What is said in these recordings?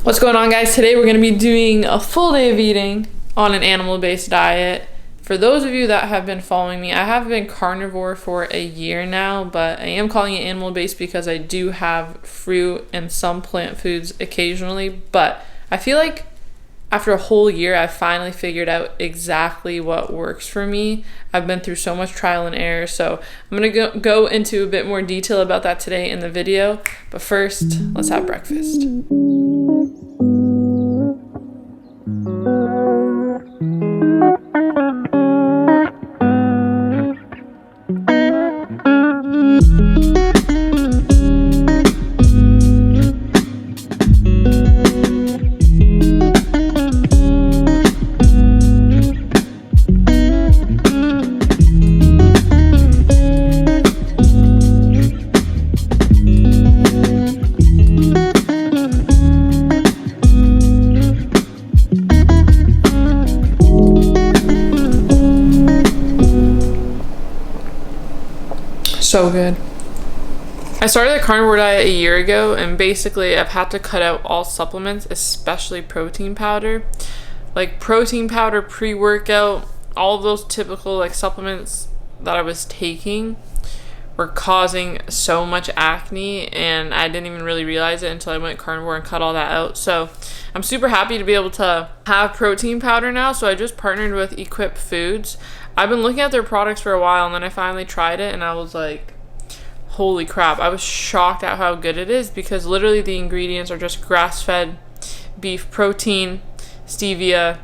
What's going on, guys? Today we're going to be doing a full day of eating on an animal-based diet. For those of you that have been following me, I have been carnivore for a year now, but I am calling it animal-based because I do have fruit and some plant foods occasionally. But I feel like after a whole year, I've finally figured out exactly what works for me. I've been through so much trial and error, so I'm going to go into a bit more detail about that today in the video. But first, let's have breakfast. So good. I started the carnivore diet a year ago, and basically I've had to cut out all supplements, especially protein powder. Like protein powder, pre-workout, all of those typical like supplements that I was taking were causing so much acne, and I didn't even really realize it until I went carnivore and cut all that out. So I'm super happy to be able to have protein powder now. So I just partnered with Equip Foods. I've been looking at their products for a while, and then I finally tried it and I was like, holy crap. I was shocked at how good it is, because literally the ingredients are just grass-fed beef protein, stevia,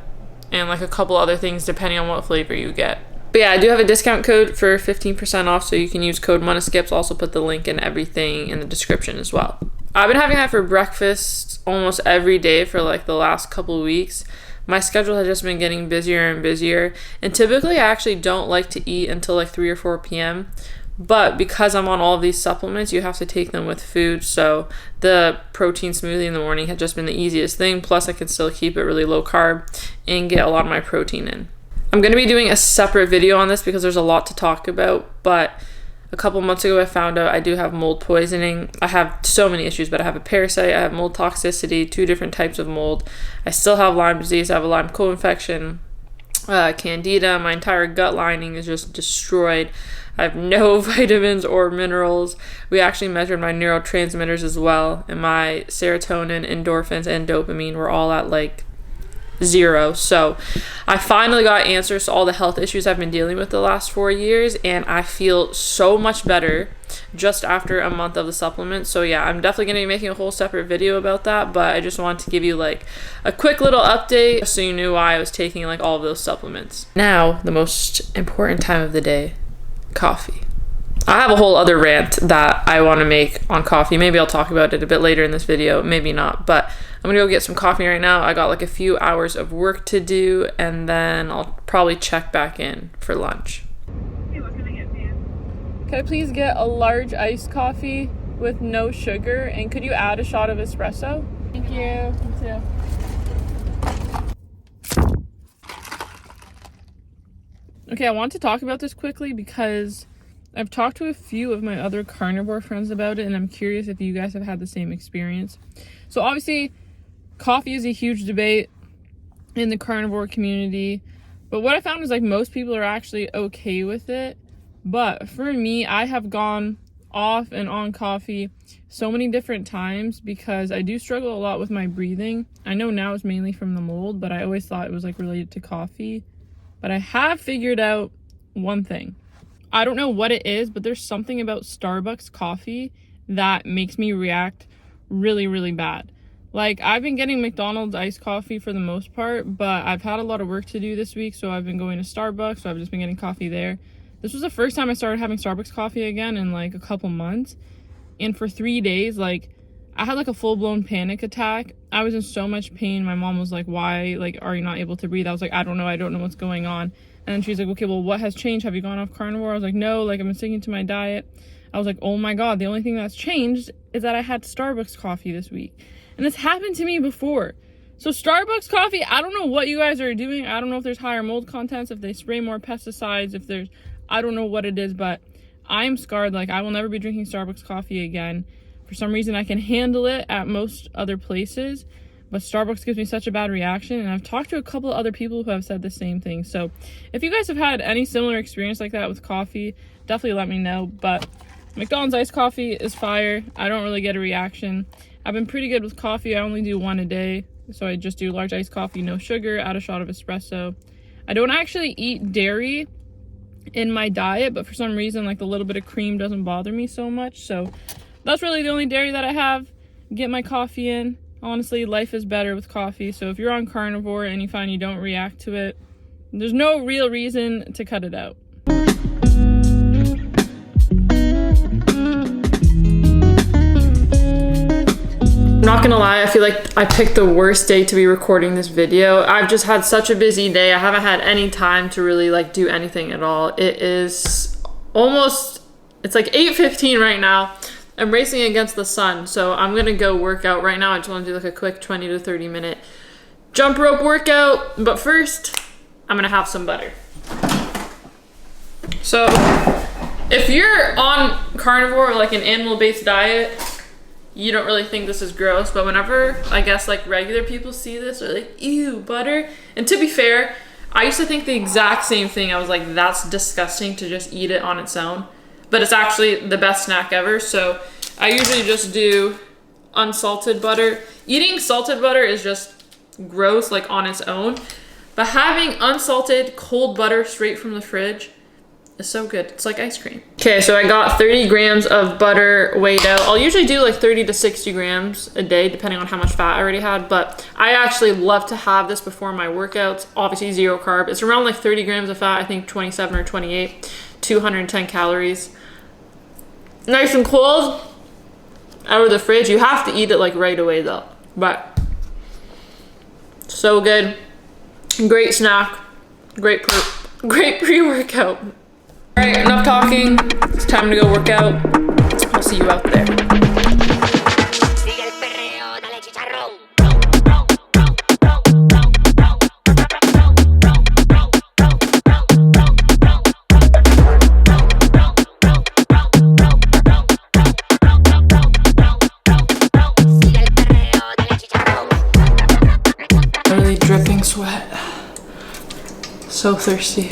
and like a couple other things depending on what flavor you get. But yeah, I do have a discount code for 15% off, so you can use code MUNASKIPS. I'll also put the link and everything in the description as well. I've been having that for breakfast almost every day for like the last couple of weeks. My schedule has just been getting busier and busier, and typically I actually don't like to eat until like 3 or 4 p.m. But because I'm on all of these supplements, you have to take them with food. So the protein smoothie in the morning has just been the easiest thing. Plus I can still keep it really low carb and get a lot of my protein in. I'm going to be doing a separate video on this because there's a lot to talk about, but a couple months ago I found out I do have mold poisoning. I have so many issues, but I have a parasite, I have mold toxicity, 2 different types of mold. I still have Lyme disease, I have a Lyme co-infection, candida. My entire gut lining is just destroyed. I have no vitamins or minerals. We actually measured my neurotransmitters as well, and my serotonin, endorphins, and dopamine were all at like 0. So I finally got answers to all the health issues I've been dealing with the last 4 years, and I feel so much better just after a month of the supplements. So yeah, I'm definitely going to be making a whole separate video about that, but I just wanted to give you like a quick little update so you knew why I was taking like all of those supplements. Now, the most important time of the day, coffee. I have a whole other rant that I want to make on coffee. Maybe I'll talk about it a bit later in this video, maybe not, but I'm gonna go get some coffee right now. I got like a few hours of work to do, and then I'll probably check back in for lunch. Hey, what can I get for you? Can I please get a large iced coffee with no sugar, and could you add a shot of espresso? Thank you. You too. Okay, I want to talk about this quickly because I've talked to a few of my other carnivore friends about it, and I'm curious if you guys have had the same experience. So obviously, coffee is a huge debate in the carnivore community, but what I found is like most people are actually okay with it. But for me, I have gone off and on coffee so many different times because I do struggle a lot with my breathing. I know now it's mainly from the mold, but I always thought it was like related to coffee. But I have figured out one thing. I don't know what it is, but there's something about Starbucks coffee that makes me react really, really bad. Like, I've been getting McDonald's iced coffee for the most part, but I've had a lot of work to do this week, so I've been going to Starbucks, so I've just been getting coffee there. This was the first time I started having Starbucks coffee again in like a couple months, and for 3 days, like, I had like a full-blown panic attack. I was in so much pain. My mom was like, why, like, are you not able to breathe? I was like, I don't know what's going on. And then she's like, okay, well, what has changed? Have you gone off carnivore? I was like, no, like, I've been sticking to my diet. I was like, oh my God, the only thing that's changed is that I had Starbucks coffee this week. And this happened to me before. So Starbucks coffee, I don't know what you guys are doing. I don't know if there's higher mold contents, if they spray more pesticides, if there's, I don't know what it is, but I'm scarred. Like, I will never be drinking Starbucks coffee again. For some reason, I can handle it at most other places, but Starbucks gives me such a bad reaction, and I've talked to a couple of other people who have said the same thing. So if you guys have had any similar experience like that with coffee, definitely let me know. But McDonald's iced coffee is fire. I don't really get a reaction. I've been pretty good with coffee. I only do one a day, so I just do large iced coffee, no sugar, add a shot of espresso. I don't actually eat dairy in my diet, but for some reason, like, the little bit of cream doesn't bother me so much. So that's really the only dairy that I have. Get my coffee in. Honestly, life is better with coffee. So if you're on carnivore and you find you don't react to it, there's no real reason to cut it out. I'm not gonna lie, I feel like I picked the worst day to be recording this video. I've just had such a busy day. I haven't had any time to really like do anything at all. It is almost, it's like 8:15 right now. I'm racing against the sun, so I'm gonna go work out right now. I just wanna do like a quick 20 to 30 minute jump rope workout. But first, I'm gonna have some butter. So if you're on carnivore or like an animal-based diet, you don't really think this is gross, but whenever I guess like regular people see this, they're like, ew, butter. And to be fair, I used to think the exact same thing. I was like, that's disgusting to just eat it on its own, but it's actually the best snack ever. So I usually just do unsalted butter. Eating salted butter is just gross like on its own, but having unsalted cold butter straight from the fridge, it's so good. It's like ice cream. Okay, so I got 30 grams of butter weighed out. I'll usually do like 30 to 60 grams a day, depending on how much fat I already had. But I actually love to have this before my workouts. Obviously zero carb. It's around like 30 grams of fat. I think 27 or 28, 210 calories. Nice and cold out of the fridge. You have to eat it like right away though. But so good. Great snack. Great pre-workout. All right, enough talking. It's time to go work out. I'll see you out there. Literally dripping sweat. So thirsty.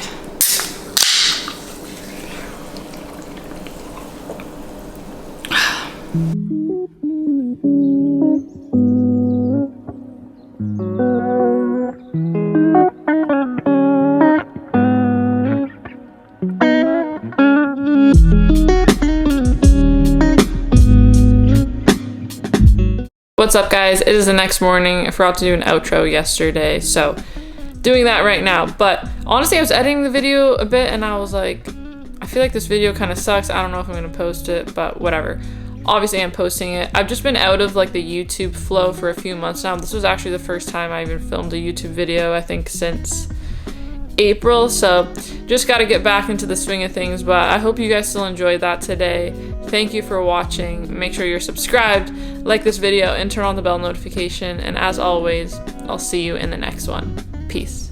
What's up, guys? It is the next morning. I forgot to do an outro yesterday, so doing that right now. But honestly, I was editing the video a bit and I was like, I feel like this video kind of sucks. I don't know if I'm gonna post it, but whatever. Obviously I'm posting it. I've just been out of like the YouTube flow for a few months now. This was actually the first time I even filmed a YouTube video, I think since April, so just got to get back into the swing of things. But I hope you guys still enjoyed that today. Thank you for watching. Make sure you're subscribed, like this video, and turn on the bell notification. And as always, I'll see you in the next one. Peace.